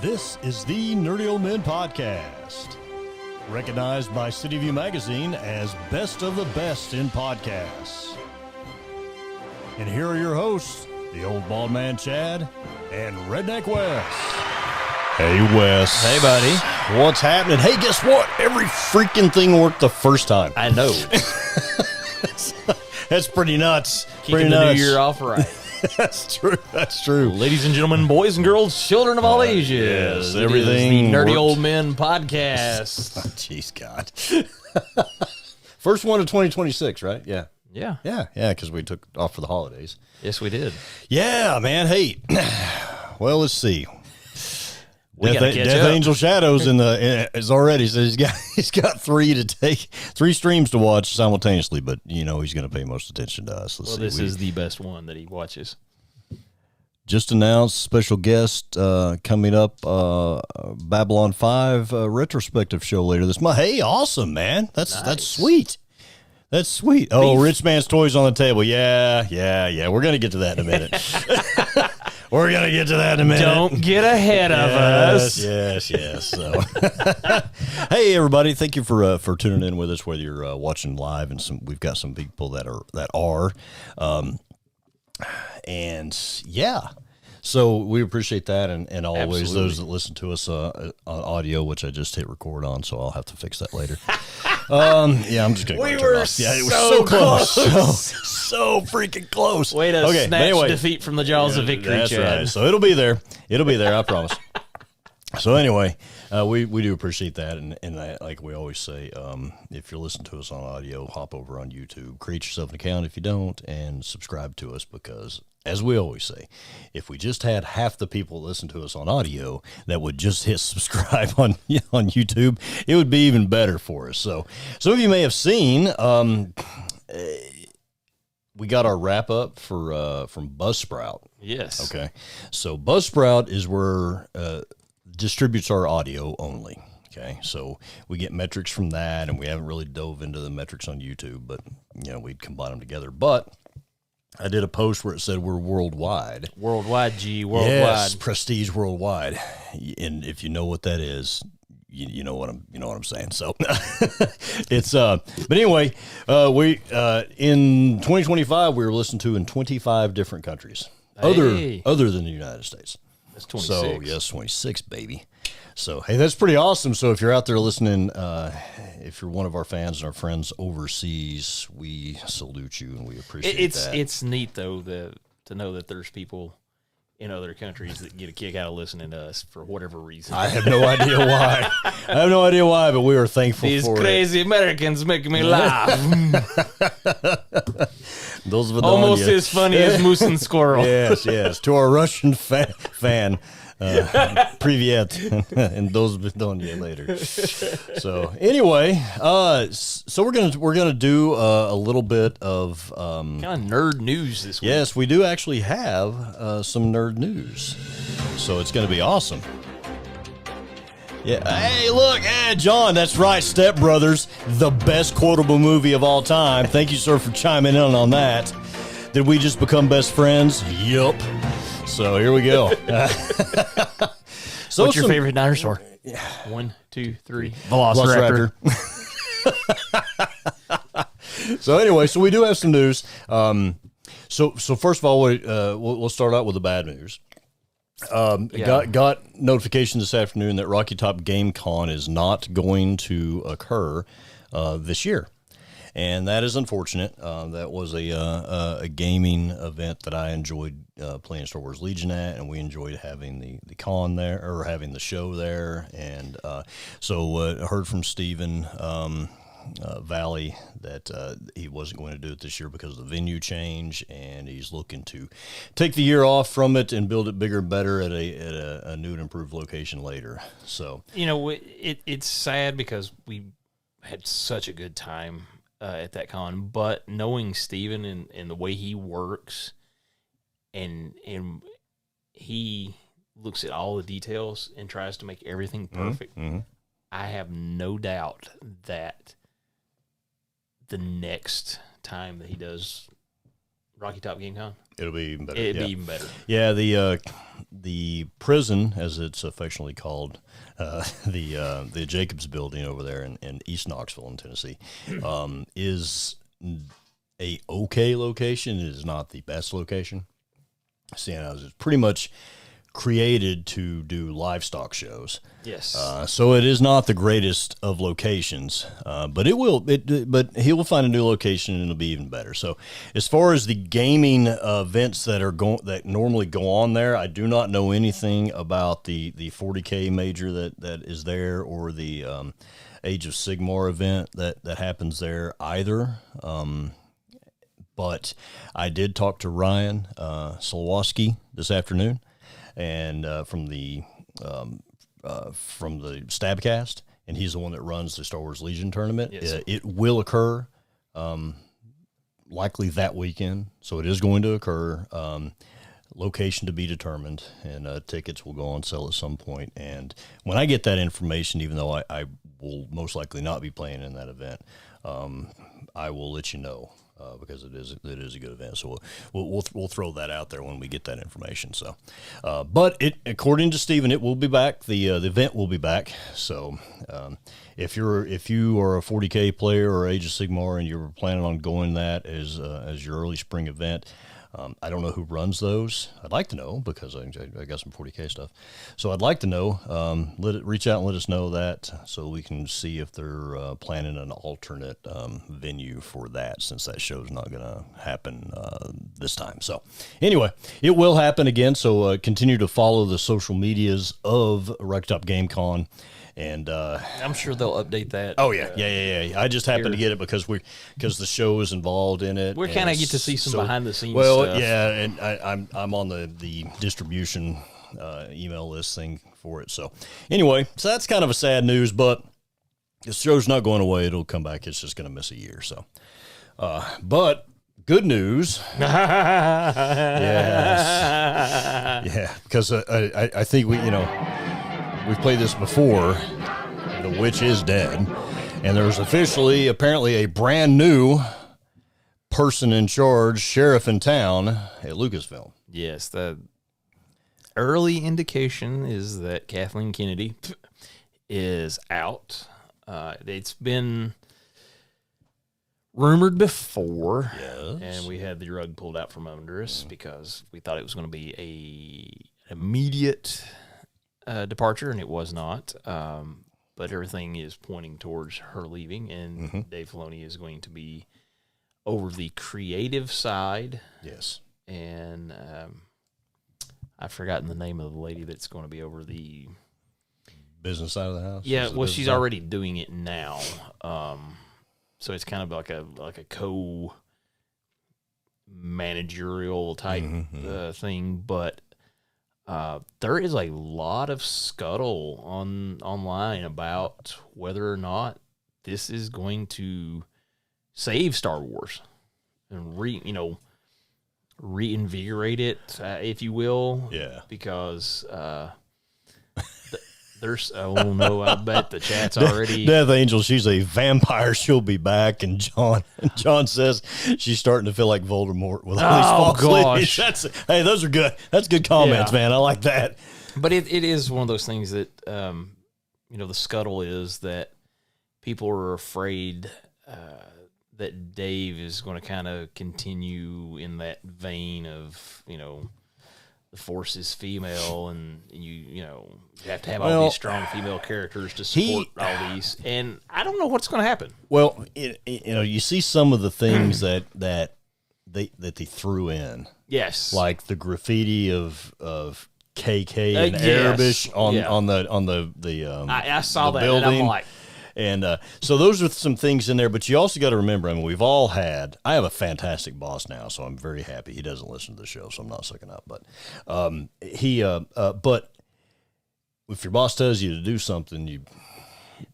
This is the Nerdy Old Men Podcast, recognized by City View Magazine as best of the best in podcasts. And here are your hosts, the Old Bald Man Chad and Redneck Wes. Hey, Wes. Hey, buddy. What's happening? Hey, guess what? Every freaking thing worked the first time. I know. That's pretty nuts. Keeping the new year off right. That's true. That's true. Ladies and gentlemen, boys and girls, children of all ages. Yes, everything the Nerdy worked. Old Men Podcast. Jeez, God. First one of 2026, right? Yeah. Yeah. Yeah, because we took off for the holidays. Yes, we did. Yeah, man. Hey, well, let's see. We gotta catch Death up. Angel Shadows is already, so he's got three streams to watch simultaneously, but you know he's going to pay most attention to us. Let's see. This is the best one that he watches. Just announced special guest coming up, Babylon 5 retrospective show later this month. Hey, awesome, man. That's sweet. That's sweet. Oh, Rich Man's Toys on the table. Yeah. We're going to get to that in a minute. We're going to get to that in a minute. Don't get ahead of us. Yes. So, hey, everybody. Thank you for tuning in with us, whether you're watching live, and we've got some people that are. And yeah. So we appreciate that, and always Absolutely. those that listen to us on audio, which I just hit record on, so I'll have to fix that later. Yeah, I'm just gonna. We turn it were off. Yeah, it was so close, close. so freaking close. Way to Okay, snatch anyway, defeat from the jaws of victory, that's Chad. right. So it'll be there. I promise. So anyway, we do appreciate that, and like we always say, if you're listening to us on audio, hop over on YouTube, create yourself an account if you don't, and subscribe to us, because as we always say, if we just had half the people listen to us on audio that would just hit subscribe on YouTube, it would be even better for us. So some of you may have seen, we got our wrap up from Buzzsprout. Yes. Okay, so Buzzsprout is where distributes our audio only. Okay, so we get metrics from that, and we haven't really dove into the metrics on YouTube, but we'd combine them together. But I did a post where it said we're worldwide. Worldwide. Yes, prestige worldwide. And if you know what that is, you know what I'm saying. So it's but anyway, we in 2025 we were listened to in 25 different countries, Hey. other than the United States. That's 26. So yes, 26, baby. So hey, that's pretty awesome. So if you're out there listening, if you're one of our fans and our friends overseas, we salute you and we appreciate that. It's neat though to know that there's people in other countries that get a kick out of listening to us for whatever reason. I have no idea why. But we are thankful These for crazy Americans make me laugh. Those Almost as funny as Moose and Squirrel. Yes. To our Russian fan, Privyet, and those Vidonye later. So anyway, so we're gonna do a little bit of Kind of nerd news this week. yes, we do actually have some nerd news, so it's gonna be awesome. Yeah. Hey, look, John, that's right. Step Brothers, the best quotable movie of all time. Thank you, sir, for chiming in on that. Did we just become best friends? Yup. So here we go. What's your favorite dinosaur? 1, 2, 3. Velociraptor. So anyway, so we do have some news. So first of all, we'll start out with the bad news. Got notification this afternoon that Rocky Top Game Con is not going to occur this year. And that is unfortunate. That was a gaming event that I enjoyed playing Star Wars Legion at, and we enjoyed having the con there, or having the show there. And so I heard from Stephen Valley that he wasn't going to do it this year because of the venue change, and he's looking to take the year off from it and build it bigger and better at a new and improved location later. So it's sad because we had such a good time at that con, but knowing Steven and the way he works, and he looks at all the details and tries to make everything perfect, I have no doubt that the next time that he does Rocky Top Game Con? It'll be even better. It'd be even better. Yeah, the prison, as it's affectionately called, the Jacobs Building over there in East Knoxville, in Tennessee, is a okay location. It is not the best location. Seeing as it's pretty much created to do livestock shows. Yes. So it is not the greatest of locations, but but he will find a new location and it'll be even better. So as far as the gaming events that normally go on there, I do not know anything about the 40K major that is there, or the Age of Sigmar event that happens there either. But I did talk to Ryan Solowski this afternoon, and from the Stabcast, and he's the one that runs the Star Wars Legion tournament. Yes. It will occur likely that weekend, so it is going to occur. Location to be determined, and tickets will go on sale at some point. And when I get that information, even though I will most likely not be playing in that event, I will let you know. Because it is a good event, so we'll throw that out there when we get that information. So, but according to Steven, it will be back. The event will be back. So, if you are a 40K player or Age of Sigmar and you're planning on going that as your early spring event, I don't know who runs those. I'd like to know, because I got some 40K stuff. So I'd like to know. Reach out and let us know that, so we can see if they're planning an alternate venue for that, since that show's not going to happen this time. So anyway, it will happen again. So continue to follow the social medias of Rocky Top Game Con. And I'm sure they'll update that. Oh yeah. I just happened to get it because the show is involved in it. We kind of get to see some behind the scenes. Well, stuff. yeah, and I'm on the distribution email list thing for it. So anyway, so that's kind of a sad news, but the show's not going away. It'll come back. It's just going to miss a year. So, but good news. Yes. Yeah, because I think we've played this before. The witch is dead, and there's apparently a brand new person in charge, sheriff in town at Lucasfilm. Yes, the early indication is that Kathleen Kennedy is out. It's been rumored before, yes, and we had the rug pulled out from under us because we thought it was going to be an immediate departure, and it was not. But everything is pointing towards her leaving, and Dave Filoni is going to be over the creative side. Yes. And I've forgotten the name of the lady that's going to be over the business side of the house. Yeah, well, she's already doing it now. So it's kind of like a co-managerial type thing, but there is a lot of scuttle online about whether or not this is going to save Star Wars and reinvigorate it, if you will. Yeah. Because there's I bet the chat's already Death Angel. She's a vampire. She'll be back. And John says she's starting to feel like Voldemort with all these false ladies. Hey, those are good. That's good comments, man. I like that. But it is one of those things that the scuttle is that people are afraid that Dave is going to kind of continue in that vein of the Force is female, and you have to have all these strong female characters to support all these, and I don't know what's going to happen. Well, you see some of the things that they threw in, yes, like the graffiti of KK and Arabish on the I saw the that building. and I'm like. And so those are some things in there, but you also got to remember, I have a fantastic boss now, so I'm very happy. He doesn't listen to the show, so I'm not sucking up. But but if your boss tells you to do something,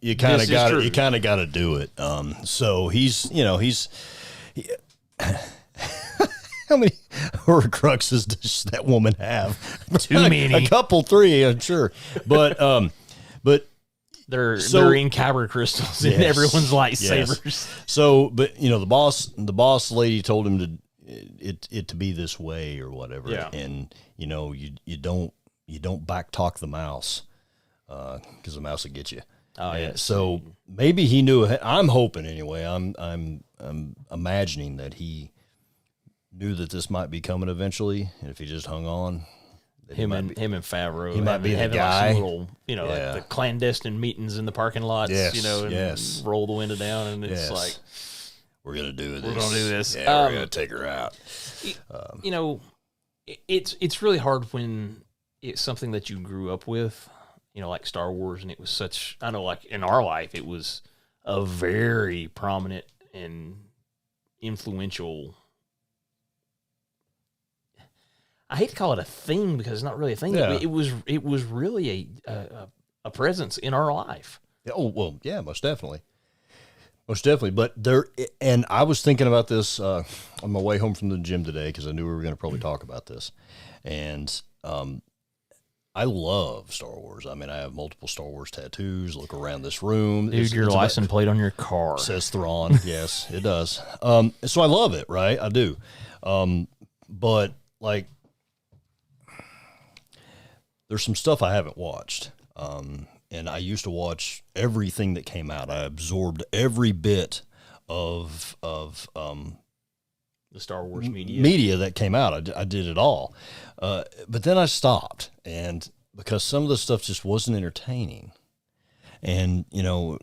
you kind of got to do it. So he's how many Horcruxes does that woman have? Too many. A couple, 3, I'm sure. But They're in kyber crystals in everyone's lightsabers. Yes. So, but the boss lady told him it to be this way or whatever. Yeah. And you know, you don't backtalk the mouse, because the mouse will get you. Oh yeah. So maybe he knew. I'm hoping anyway. I'm imagining that he knew that this might be coming eventually, and if he just hung on, him and Favreau, he might be the having guy. like some little, like the clandestine meetings in the parking lots, Yes, and roll the window down, and it's like, we're gonna do this. we're gonna do this. Yeah, we're gonna take her out. It's really hard when it's something that you grew up with, like Star Wars, and it was such. I know, like in our life, it was a very prominent and influential. I hate to call it a thing because it's not really a thing. Yeah. It was really a presence in our life. Oh well, yeah, most definitely. But and I was thinking about this on my way home from the gym today because I knew we were going to probably talk about this, and I love Star Wars. I mean, I have multiple Star Wars tattoos. Look around this room, dude. Your license plate on your car says Thrawn. Yes, it does. So I love it, right? I do. But like, there's some stuff I haven't watched. And I used to watch everything that came out. I absorbed every bit of the Star Wars media that came out. I did it all. But then I stopped, and because some of the stuff just wasn't entertaining. And,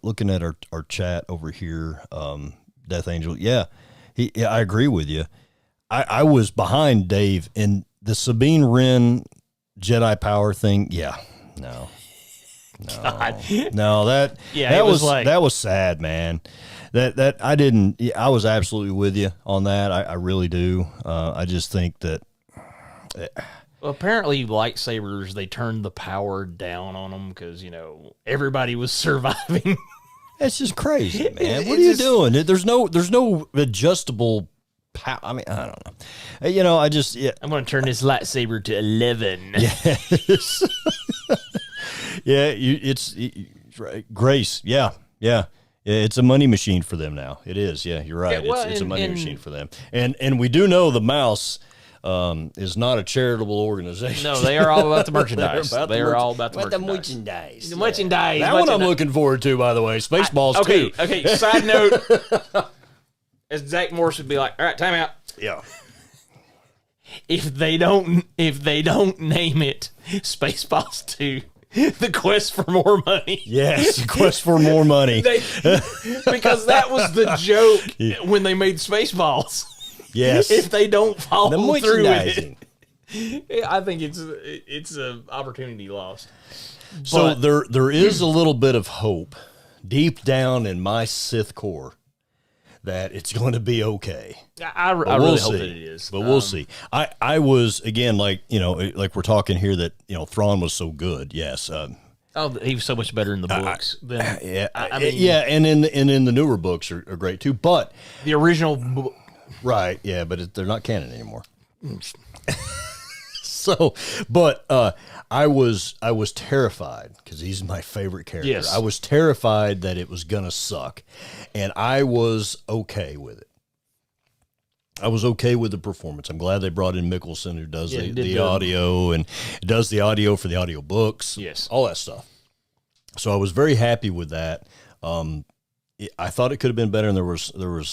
looking at our chat over here, Death Angel, I agree with you. I was behind Dave in the Sabine Wren Jedi power thing. Yeah, no. No, that was sad, man. That I didn't. I was absolutely with you on that. I really do. I just think that. Well, apparently, lightsabers, they turned the power down on them because everybody was surviving. That's just crazy, man. What are you doing? There's no adjustable. I mean, I don't know. I'm going to turn this lightsaber to 11. Yes. Yeah, it's right. Grace. Yeah. It's a money machine for them now. It is. Yeah, you're right. Yeah, well, it's a money machine for them. And we do know the mouse is not a charitable organization. No, they are all about the merchandise. They are all about the merchandise. The merchandise. That one I'm looking forward to, by the way. Spaceballs too. Okay. Side note, as Zach Morris would be like, all right, time out. Yeah. If they don't name it Spaceballs 2, the quest for more money. Yes, quest for more money. Because that was the joke when they made Spaceballs. Yes. If they don't follow through with it, I think it's an opportunity lost. So there is a little bit of hope deep down in my Sith core that it's going to be okay. I really hope that it is. But we'll see. I was, again, like we're talking here that, Thrawn was so good. Yes. He was so much better in the books than and in the newer books are great too. But the original right, yeah, but they're not canon anymore. So, but I was terrified because he's my favorite character. Yes. I was terrified that it was gonna suck, and I was okay with it. I was okay with the performance. I'm glad they brought in Mickelson, who does the audio and does the audio for the audio books. Yes, all that stuff. So I was very happy with that. I thought it could have been better, and there was,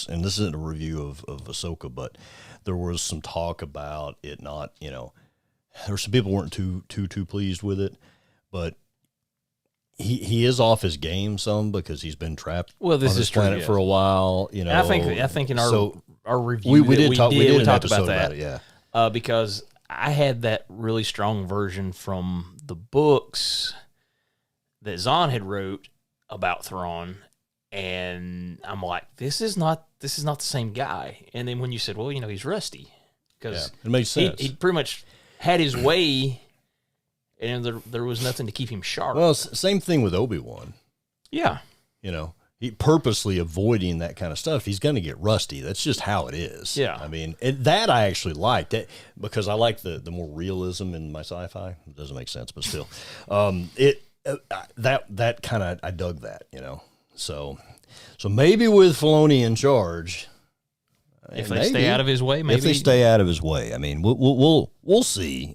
and this isn't a review of Ahsoka, but there was some talk about it not, there were some people who weren't too pleased with it, but he is off his game some because he's been trapped on this planet for a while, And I think in our review we talked about that, yeah, because I had that really strong version from the books that Zahn had wrote about Thrawn. And I'm like, this is not the same guy. And then when you said, well, he's rusty, because it makes sense. He pretty much had his way, and there was nothing to keep him sharp. Well, same thing with Obi-Wan. Yeah, he purposely avoiding that kind of stuff. He's going to get rusty. That's just how it is. Yeah, I mean, that I actually liked it because I like the more realism in my sci-fi. It doesn't make sense, but still, that kind of, I dug that. So maybe with Filoni in charge, If they stay out of his way, maybe. If they stay out of his way, I mean, we'll see.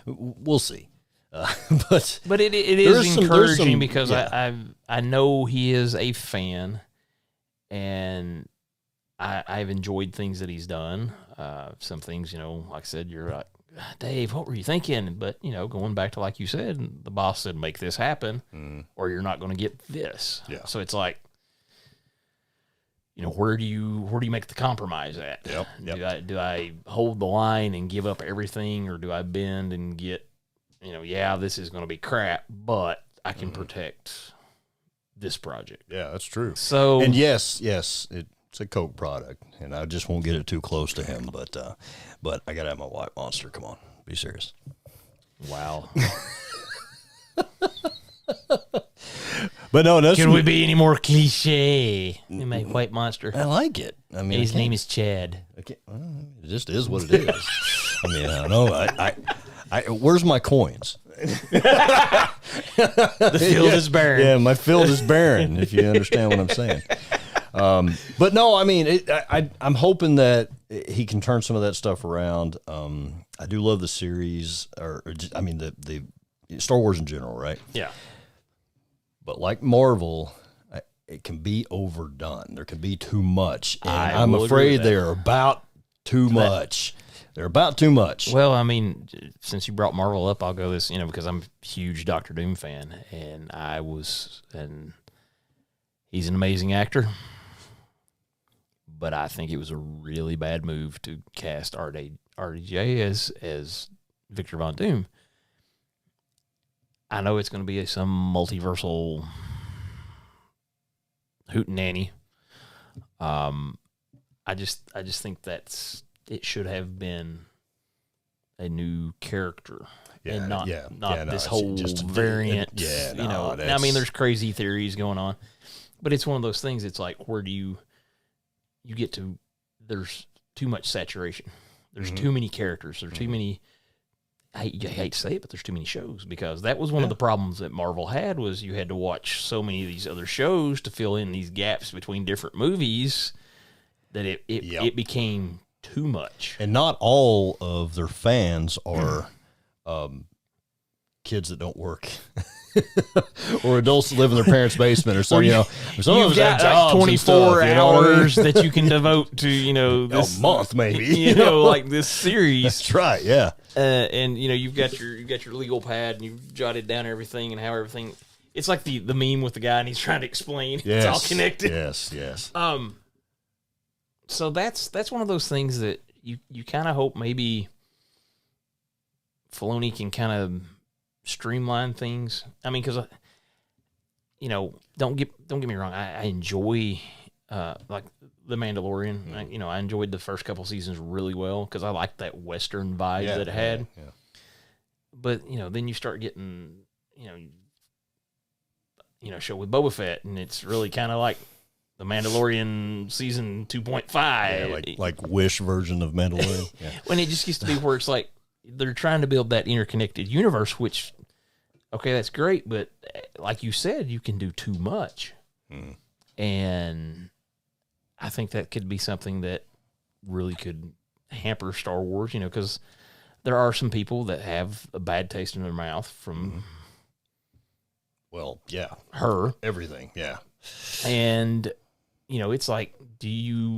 We'll see. But it is encouraging because I know he is a fan, and I've enjoyed things that he's done. Some things, like I said, you're like, Dave, what were you thinking? But going back to like you said, the boss said, make this happen, or you're not going to get this. Yeah. So it's like, where do you make the compromise at? Yep. Do I hold the line and give up everything, or do I bend and get, this is going to be crap, but I can protect this project. Yeah, that's true. So, and yes, it's a Coke product, and I just won't get it too close to him. But I gotta have my White Monster. Come on, be serious. Wow. But no, can we be any more cliche? My White Monster. I like it. I mean, his name is Chad. Okay, it just is what it is. I mean, I know. I where's my coins? The field is barren. Yeah, my field is barren. If you understand what I'm saying. But no, I mean, I'm hoping that he can turn some of that stuff around. I do love the series, the Star Wars in general, right? Yeah. But like Marvel, it can be overdone. There can be too much. And I'm afraid they're about too much. They're about too much. Well, I mean, since you brought Marvel up, I'll go this, because I'm a huge Doctor Doom fan, and he's an amazing actor. But I think it was a really bad move to cast RDJ as Victor Von Doom. I know it's going to be some multiversal hootenanny. I just think it should have been a new character, and not this whole variant. I mean, there's crazy theories going on, but it's one of those things. It's like, where do you get to? There's too much saturation. There's too many characters. There's too many. I hate to say it, but there's too many shows, because that was one of the problems that Marvel had, was you had to watch so many of these other shows to fill in these gaps between different movies that it became too much. And not all of their fans are kids that don't work. Or adults that live in their parents' basement or something. Some of us have jobs 24 hours that you can devote to, this, a month maybe. Like this series. That's right, yeah. And you've got your legal pad, and you've jotted down everything and how everything. It's like the meme with the guy, and he's trying to explain. Yes, it's all connected. Yes. So that's one of those things that you kind of hope maybe Filoni can kind of streamline things. I mean, because don't get me wrong, I enjoy like The Mandalorian. I enjoyed the first couple seasons really well, because I liked that Western vibe that it had. Yeah. But then you start getting show with Boba Fett, and it's really kind of like The Mandalorian season 2.5. Yeah, like Wish version of Mandalorian. Yeah. When it just gets to be where it's like they're trying to build that interconnected universe, which, okay, that's great, but like you said, you can do too much. And I think that could be something that really could hamper Star Wars, because there are some people that have a bad taste in their mouth from well, yeah, her. Everything, yeah. And, it's like, do you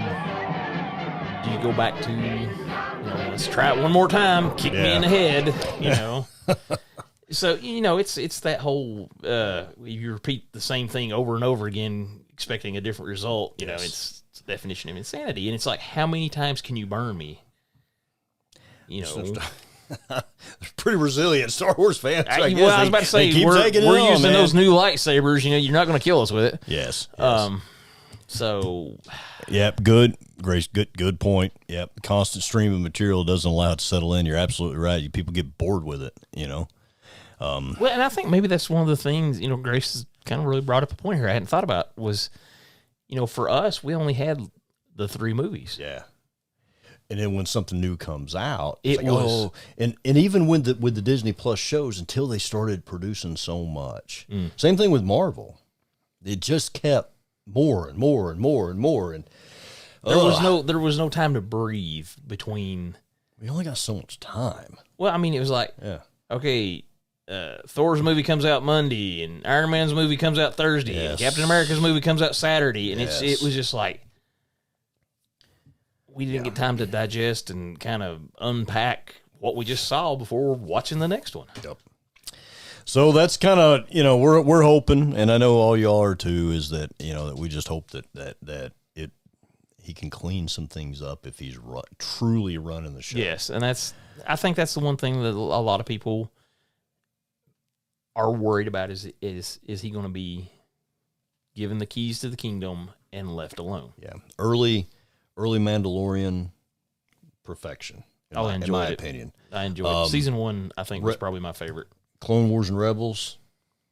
go back to, let's try it one more time, kick me in the head, So, it's that whole, you repeat the same thing over and over again, expecting a different result, it's the definition of insanity. And it's like, how many times can you burn me? They're pretty resilient Star Wars fans. I was about to say, we're using those new lightsabers, you're not going to kill us with it. Yes. So. Yep. Good, Grace. Good point. Yep. Constant stream of material doesn't allow it to settle in. You're absolutely right. People get bored with it, Well, and I think maybe that's one of the things, Grace has kind of really brought up a point here I hadn't thought about was, for us, we only had the 3 movies. Yeah. And then when something new comes out, it like, was, and even with the Disney Plus shows, until they started producing so much. Same thing with Marvel. It just kept more and more and more and more. And There was no time to breathe between. We only got so much time. Well, I mean, it was like, okay, Thor's movie comes out Monday, and Iron Man's movie comes out Thursday, and Captain America's movie comes out Saturday, and it was just like we didn't get time to digest and kind of unpack what we just saw before watching the next one. Yep. So that's kind of, we're hoping, and I know all y'all are too, is that, that we just hope that he can clean some things up if he's truly running the show. Yes, and I think that's the one thing that a lot of people are worried about is he going to be given the keys to the kingdom and left alone? Yeah. Early Mandalorian perfection. In my opinion. I enjoyed it. Season 1, I think, was probably my favorite. Clone Wars and Rebels,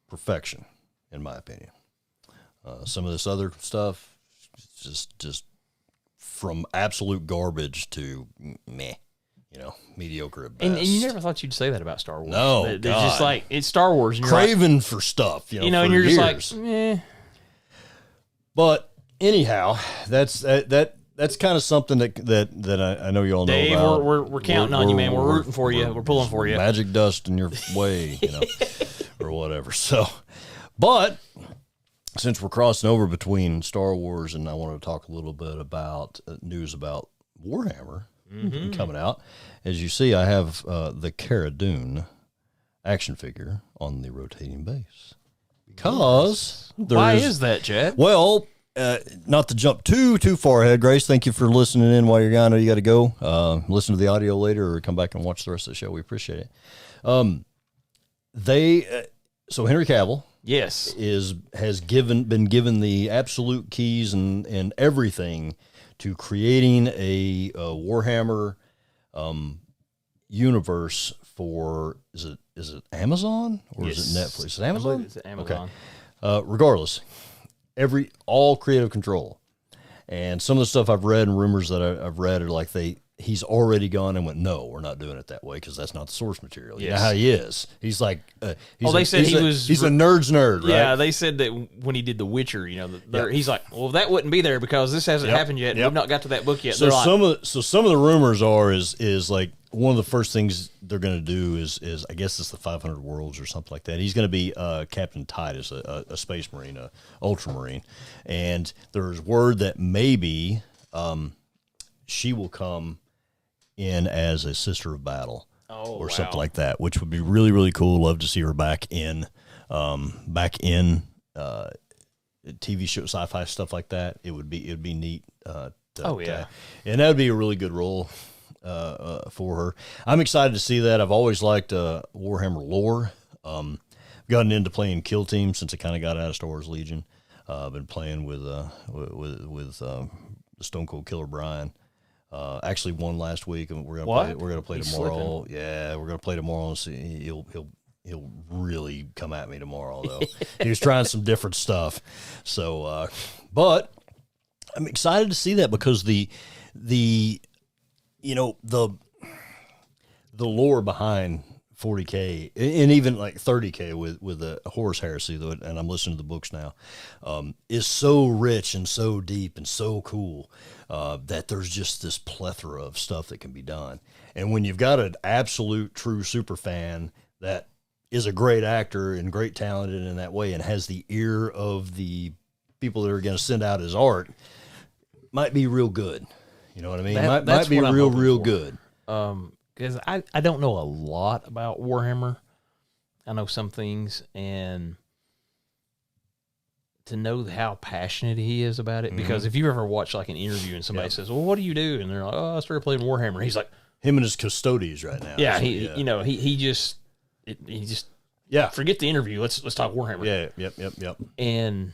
perfection, in my opinion. Some of this other stuff, just from absolute garbage to meh, mediocre at best. And you never thought you'd say that about Star Wars. No, it's just like, it's Star Wars. And craving for stuff, and you're years. just like, eh. But anyhow, that's kind of something that I know you all know Dave, about. We're counting on you, man. We're rooting for you. We're pulling for you. Magic dust in your way, or whatever. So, but since we're crossing over between Star Wars and I want to talk a little bit about news about Warhammer coming out. As you see, I have the Cara Dune action figure on the rotating base. Because why is that, Chad? Well, not to jump too far ahead, Grace. Thank you for listening in while you're gone. I know you got to go. Listen to the audio later, or come back and watch the rest of the show. We appreciate it. So Henry Cavill, yes, has been given the absolute keys and everything to creating a Warhammer universe for is it Amazon or is it Netflix? Is it Amazon? It's Amazon. Okay. Regardless. All creative control, and some of the stuff I've read and rumors that I've read are like he's already gone and went, no, we're not doing it that way because that's not the source material. Yes. You know how he is. He's like, he's a nerd's nerd, right? Yeah, they said that when he did The Witcher, he's like, well, that wouldn't be there because this hasn't happened yet. We've not got to that book yet. So some of the rumors is like one of the first things they're going to do is I guess it's the 500 Worlds or something like that. He's going to be Captain Titus, a space marine, a ultramarine, and there's word that maybe she will come in as a sister of battle something like that, which would be really, really cool. Love to see her back in TV show, sci-fi stuff like that. It'd be neat. And that would be a really good role for her. I'm excited to see that. I've always liked Warhammer lore. Gotten into playing Kill Team since I kind of got out of Star Wars Legion. I've been playing with Stone Cold Killer Brian. Actually won last week, and we're gonna play tomorrow. Slipping. Yeah, we're gonna play tomorrow and see. He'll really come at me tomorrow though. He was trying some different stuff. So, but I'm excited to see that because the lore behind 40K and even like 30K with the Horus Heresy, and I'm listening to the books now, is so rich and so deep and so cool that there's just this plethora of stuff that can be done. And when you've got an absolute true super fan that is a great actor and great talented in that way and has the ear of the people that are going to send out his art, might be real good. You know what I mean? Might be real good. Because I don't know a lot about Warhammer. I know some things, and to know how passionate he is about it. Because if you ever watch like an interview and somebody says, well, what do you do? And they're like, oh, I started playing Warhammer. He's like, him and his custodies right now. Yeah, he just forget the interview. Let's talk Warhammer. Yeah, yep. And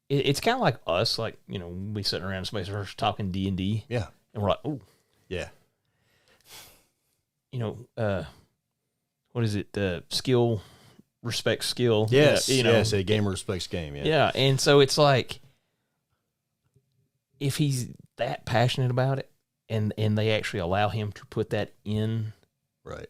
it's kind of like us, like, we sitting around somebody's first talking D&D. Yeah. And we're like, oh. Yeah. What is it? Skill respects skill. Yes. Yes, a gamer respects game. Yeah. Yeah. And so it's like, if he's that passionate about it and they actually allow him to put that in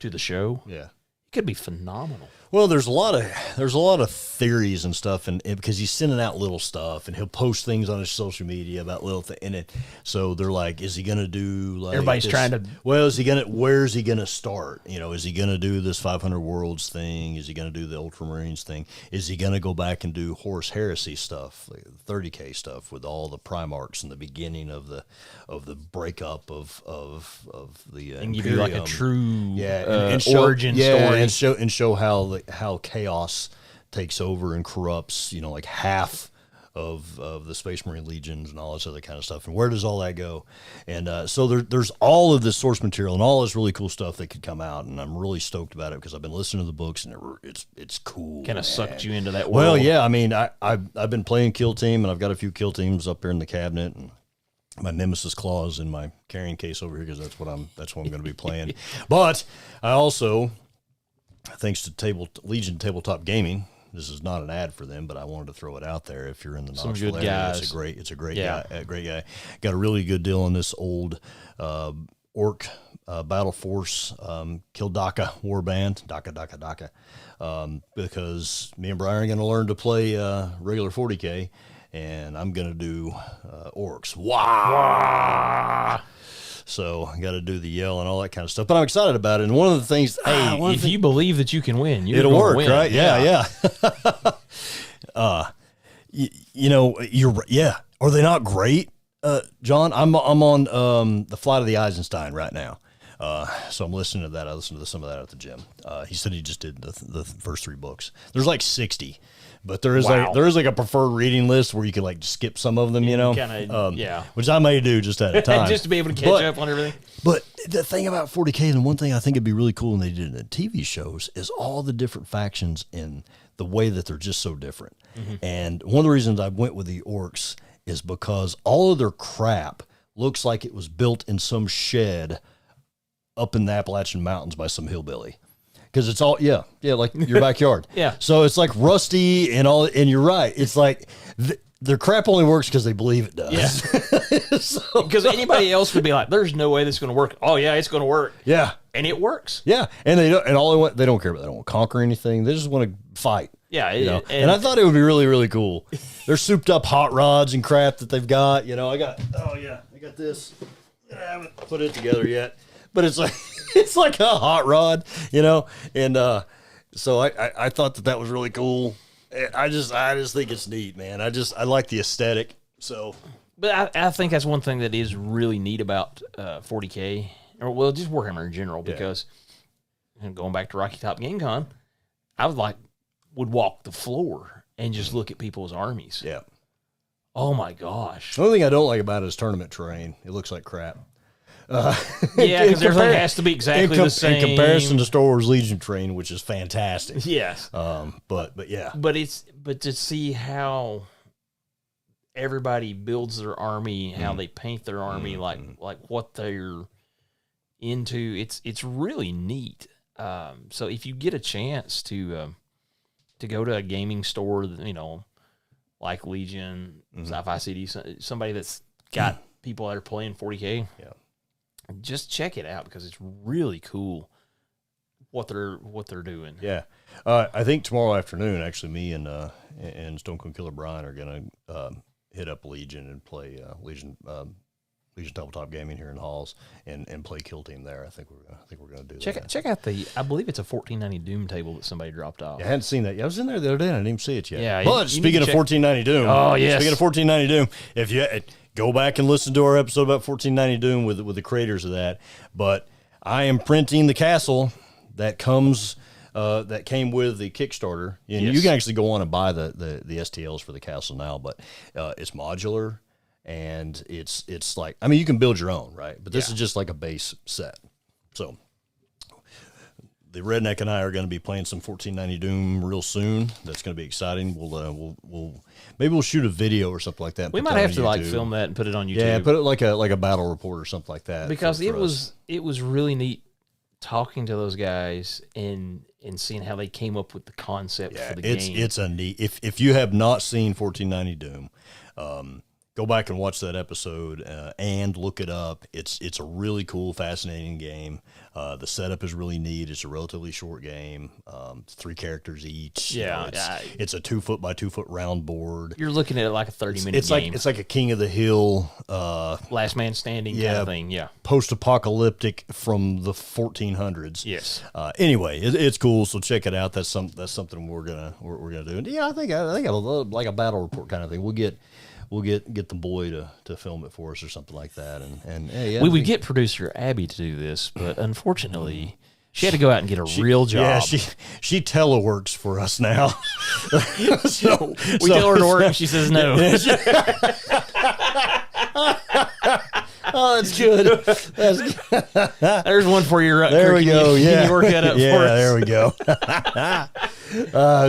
to the show, yeah, it could be phenomenal. Well, there's a lot of theories and stuff, and because he's sending out little stuff, and he'll post things on his social media about little things. And so they're like, is he gonna do like Everybody's this? trying to. Well, where's he gonna start? Is he gonna do this 500 Worlds thing? Is he gonna do the Ultramarines thing? Is he gonna go back and do Horus Heresy stuff, like 30K stuff with all the Primarchs in the beginning of the breakup of the And give you like a true and show, origin story, and show how chaos takes over and corrupts, like half of the Space Marine legions and all this other kind of stuff. And where does all that go? And so there's all of this source material and all this really cool stuff that could come out. And I'm really stoked about it because I've been listening to the books and it's cool. kind of sucked you into that world. Well, yeah. I mean, I've been playing Kill Team, and I've got a few Kill Teams up there in the cabinet, and my Nemesis Claws in my carrying case over here because that's what I'm going to be playing. But I also, thanks to Legion Tabletop Gaming, this is not an ad for them, but I wanted to throw it out there. If you're in the Knoxville area, it's a great guy. Got a really good deal on this old Orc Battle Force Kildaka Warband, Daka, because me and Brian are going to learn to play regular 40K, and I'm going to do Orcs. Wah! So I got to do the yell and all that kind of stuff. But I'm excited about it. And one of the things, if you believe that you can win, it'll work, win. right? Yeah. You're right. Yeah. Are they not great, John? I'm on the Flight of the Eisenstein right now. So I'm listening to that. I listened to some of that at the gym. He said he just did the first 3 books. There's like 60. But there is like a preferred reading list where you can like skip some of them, which I may do just at a time, just to be able to catch up on everything. But the thing about 40K, and one thing I think it'd be really cool when they did it in TV shows, is all the different factions in the way that they're just so different. Mm-hmm. And one of the reasons I went with the Orcs is because all of their crap looks like it was built in some shed up in the Appalachian Mountains by some hillbilly. Because it's all, like your backyard. Yeah. So it's like rusty and all, and you're right. It's like their crap only works because they believe it does. Yeah. Because anybody else would be like, "There's no way this is going to work." Oh yeah, it's going to work. Yeah. And it works. Yeah. And they don't, and all they don't care about. They don't want to conquer anything. They just want to fight. Yeah. And I thought it would be really, really cool. They're souped up hot rods and crap that they've got. I got this. I haven't put it together yet, but it's like. It's like a hot rod, and so I thought that was really cool. I just think it's neat, man. I like the aesthetic. So, but I think that's one thing that is really neat about 40K, or just Warhammer in general, because going back to Rocky Top Game Con, I would walk the floor and just look at people's armies. Yeah. Oh my gosh. The only thing I don't like about it is tournament terrain. It looks like crap. Because everything has to be exactly the same in comparison to Star Wars Legion terrain, which is fantastic. Yes, but yeah, but to see how everybody builds their army, how they paint their army, like what they're into, it's really neat. So if you get a chance to go to a gaming store, like Legion, Sci-Fi City, somebody that's got people that are playing 40K, just check it out because it's really cool what they're doing. Yeah, I think tomorrow afternoon, actually, me and Stone Cold Killer Brian are gonna hit up Legion and play Legion Tabletop Gaming here in Halls and play Kill Team there. I think we're gonna do that. Check out I believe it's a 1490 Doom table that somebody dropped off. Yeah, I hadn't seen that yet. I was in there the other day and I didn't even see it yet. Yeah, but speaking of 1490 Doom, speaking of 1490 Doom, if you go back and listen to our episode about 1490 Doom with the creators of that. But I am printing the castle that comes that came with the Kickstarter. And you can actually go on and buy the STLs for the castle now, but it's modular and it's like, I mean, you can build your own, right? But this is just like a base set. So the Redneck and I are going to be playing some 1490 Doom real soon. That's going to be exciting. Maybe we'll shoot a video or something like that. We might have to film that and put it on YouTube. Yeah, put it like a battle report or something like that. Because it was really neat talking to those guys and seeing how they came up with the concept for the game. It's a neat. If you have not seen 1490 Doom, go back and watch that episode and look it up. It's a really cool, fascinating game. The setup is really neat. It's a relatively short game. 3 characters each. Yeah, it's a 2 foot by 2 foot round board. You're looking at it like a 30-minute game. It's like a King of the Hill, last man standing kind of thing. Yeah, post-apocalyptic from the 1400s. Yes. Anyway, it's cool. So check it out. That's something we're gonna do. And yeah, I think like a battle report kind of thing. We'll get the boy to film it for us or something like that. And hey, yeah, we would get producer Abby to do this, but unfortunately, she had to go out and get a real job. Yeah, she teleworks for us now. so we tell her to work, and she says no. Oh, that's good. That's good. There's one for you. There we go. Yeah, you work that up yeah, for us. There we go.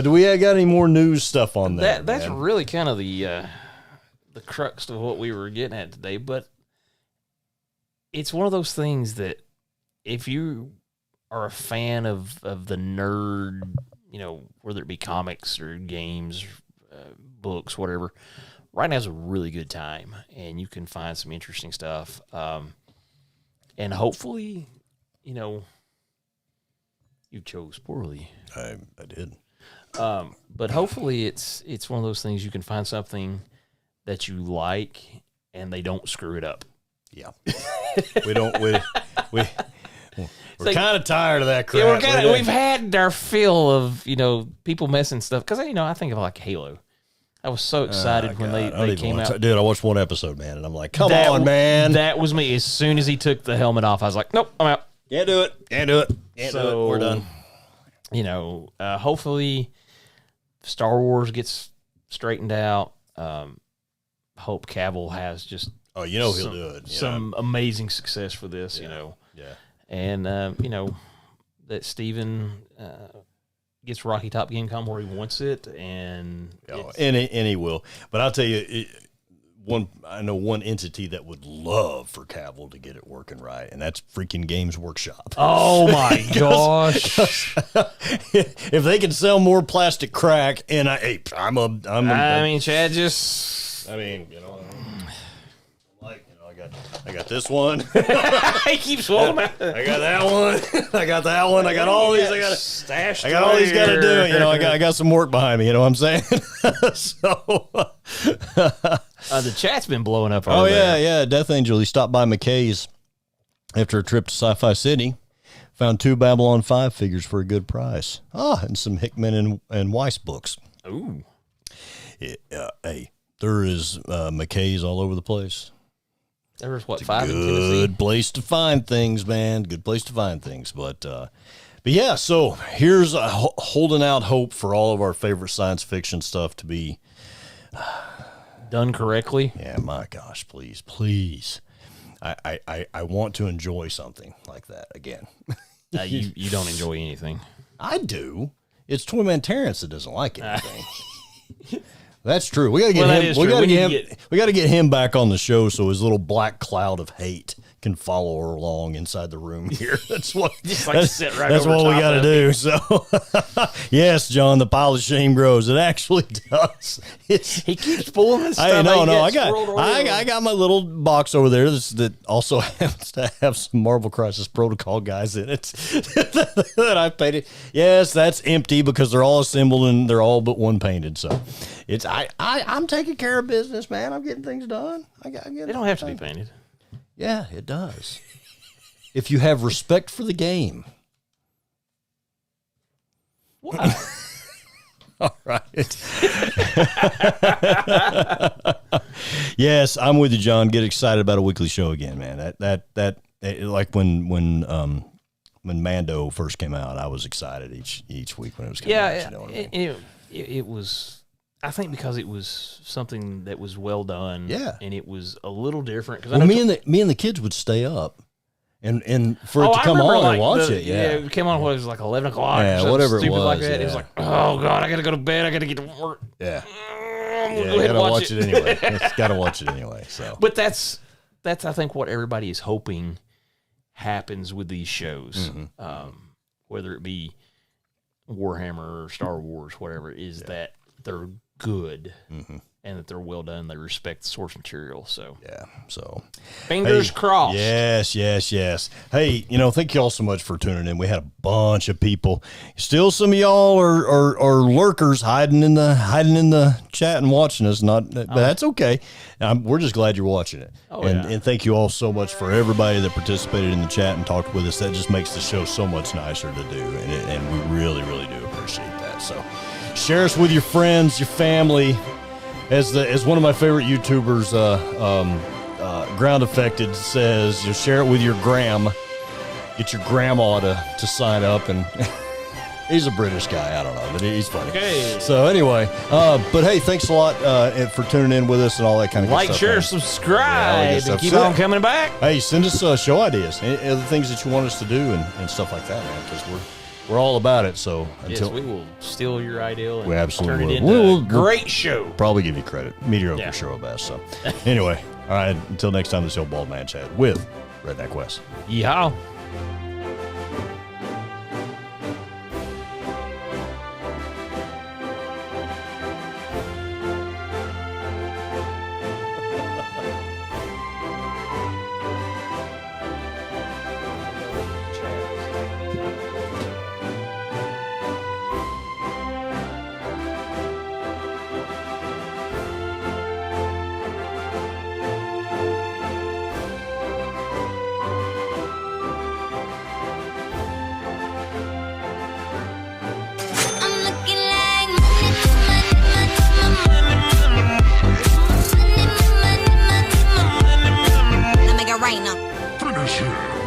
Do we got any more news stuff on that? That's really kind of the crux of what we were getting at today. But it's one of those things that if you are a fan of the nerd, whether it be comics or games, books, whatever, right now is a really good time, and you can find some interesting stuff. And hopefully, you chose poorly. I did. But hopefully it's one of those things you can find something that you like and they don't screw it up. Yeah. We're kind of tired of that crap. Yeah, we've had our fill of, people messing stuff. Because, I think of like Halo. I was so excited when they came out. Dude, I watched one episode, man, and I'm like, come on, man. That was me. As soon as he took the helmet off, I was like, nope, I'm out. Can't do it. Can't do it. We're done. Hopefully Star Wars gets straightened out. Hope Cavill has just he'll do it. Some amazing success for this, Yeah. And that Steven gets Rocky Top Gamecom where he wants it, and he will. But I'll tell you, I know one entity that would love for Cavill to get it working right, and that's freaking Games Workshop. Oh my gosh! If they can sell more plastic crack, and Chad just. I got this one. He keeps rolling out. I got that one. I got that one. I got all these. I got all these. Got to do it. I got some work behind me. You know what I'm saying? So the chat's been blowing up. Oh yeah. Death Angel. He stopped by McKay's after a trip to Sci-Fi City. Found 2 Babylon 5 figures for a good price. And some Hickman and Weiss books. Ooh. Hey, there is McKay's all over the place. There was 5 in Tennessee. Good place to find things, man. Good place to find things. But yeah, so here's holding out hope for all of our favorite science fiction stuff to be done correctly. Yeah, my gosh, please. I want to enjoy something like that again. You don't enjoy anything. I do. It's Toy Man Terrence that doesn't like anything. That's true. We gotta get him. We gotta get him back on the show so his little black cloud of hate can follow her along inside the room here. That's what. Sit right that's over what we top gotta of do. me. So, yes, John, the pile of shame grows. It actually does. He keeps pulling this stuff. I got my little box over there that also happens to have some Marvel Crisis Protocol guys in it that I painted. Yes, that's empty because they're all assembled and they're all but one painted. So, I'm taking care of business, man. I'm getting things done. They don't have to be painted. Yeah, it does. If you have respect for the game. Wow. All right. Yes, I'm with you, John. Get excited about a weekly show again, man. That like when Mando first came out, I was excited each week when it was coming out. You know what I mean? It was. I think because it was something that was well done, and it was a little different. Well, me and the kids would stay up, and for it to come on and watch it. Yeah, it came on. It was like 11 o'clock. Yeah, whatever it was. Like that. Yeah. It was like, oh god, I gotta go to bed. I gotta get to work. Yeah, go ahead gotta and watch it anyway. Gotta watch it anyway. So, but that's I think what everybody is hoping happens with these shows, whether it be Warhammer or Star Wars, whatever, is that they're good and that they're well done. They respect the source material. So yeah, so fingers crossed. Yes. Hey, thank you all so much for tuning in. We had a bunch of people. Still, some of y'all are lurkers hiding in the chat and watching us. But that's okay. We're just glad you're watching it. And thank you all so much for everybody that participated in the chat and talked with us. That just makes the show so much nicer to do, and we really, really do appreciate that. So share us with your friends, your family. As one of my favorite YouTubers, Ground Affected, says, you share it with your gram. Get your grandma to sign up, and he's a British guy. I don't know, but he's funny. Okay. So anyway, but hey, thanks a lot for tuning in with us and all that kind of like, stuff. share, subscribe, and keep on coming back. Hey, send us show ideas, other things that you want us to do, and stuff like that, man, because we're all about it. So yes, we will steal your idea and we absolutely turn it will. into a great show. Probably give you credit. Mediocre show at best. So anyway, all right, until next time, this is your Bald Man Chat with Redneck West. Yeehaw. Finish him.